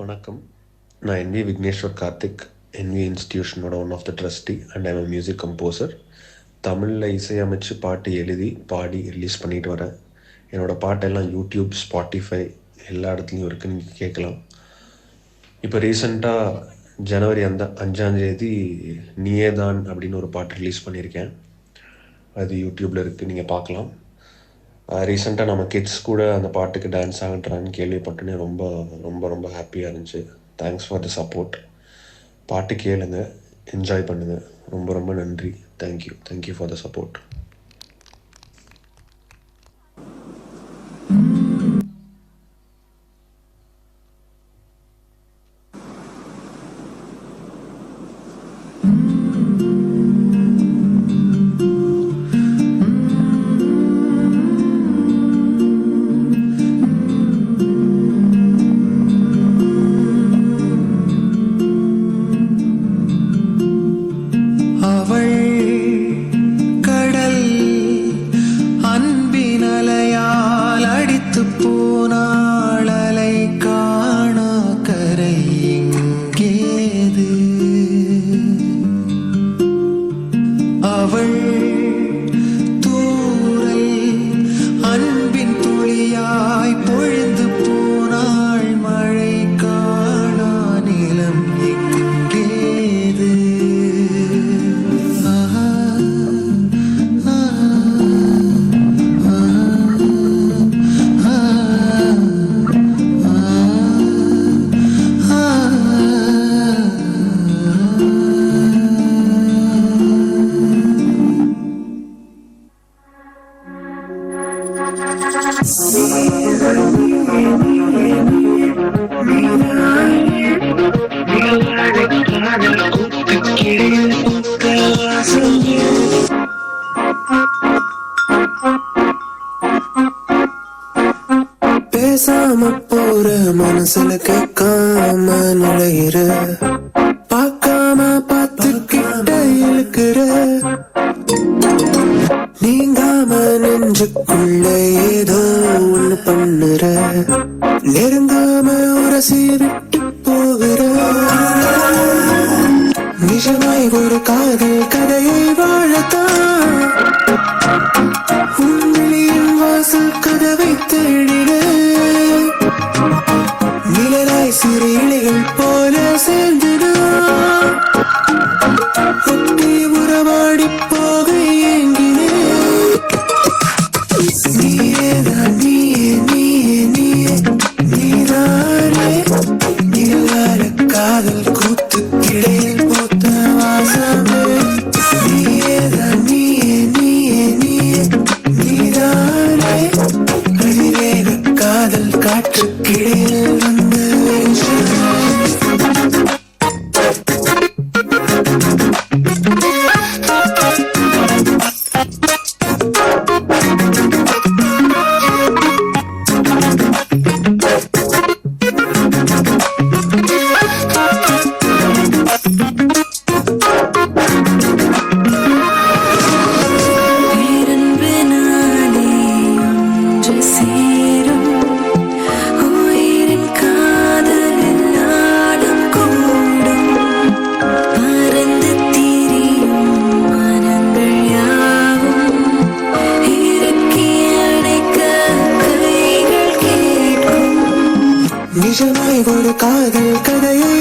வணக்கம். நான் NV Vigneshwar Karthik, NV இன்ஸ்டிடியூஷனோட one of the trustee and I'm music composer. தமிழில் இசையமைச்சு பாட்டு எழுதி பாடி ரிலீஸ் பண்ணிட்டு வரேன். என்னோடய பாட்டெல்லாம் யூடியூப், ஸ்பாட்டிஃபை எல்லா இடத்துலையும் இருக்குது, நீங்கள் கேட்கலாம். இப்போ ரீசெண்டாக ஜனவரி 5 நீயேதான் அப்படின்னு ஒரு பாட்டு ரிலீஸ் பண்ணியிருக்கேன். அது யூடியூப்பில் இருக்குது, நீங்கள் பார்க்கலாம். ரீசெண்டாக நம்ம கிட்ஸ் கூட அந்த பாட்டுக்கு டான்ஸ் ஆகிட்டுறான்னு கேள்விப்பட்டோன்னே ரொம்ப ரொம்ப ரொம்ப ஹாப்பியாக இருந்துச்சு. Thanks for the support. பாட்டு கேளுங்க, என்ஜாய் பண்ணுங்கள். ரொம்ப ரொம்ப நன்றி. Thank you for the support. பூனாளலை காண கரை எங்கேது? அவள் தூரல் அன்பின் துளியாய் பொழிந்து போனாள். மழை காணா நிலம் எங்கேது? பேசாம போற மனசுல கேட்காம நுழையிற, பார்க்காம பார்த்துக்கிட்ட இழுக்கிற, நீங்காம நெஞ்சுக்குள்ள ஏதோ ஒண்ணு பண்ணுற, நெருங்காம உரசி விட்டு போகிற. நிஜமாய் ஒரு காதல் கதையை வாழத்தான் உண்மையின் வாசல் கதவை தேடிட, நிழலாய் சிறு இலைகள் போல சேர்ந்துடா, ஒட்டி உறவாடி போக ஏங்கினே. நீயேதான் நீயே நீயே நீயே நீதானே, நிழலால காதல் கூத்து கிடையில் போத்த வாசமே. நீயேதான் நீயே நீயே நீயே நீதானே, அதிவேக காதல் காற்று கிடையில் வந்து நிஜமாய் ஒரு காதல் கதையை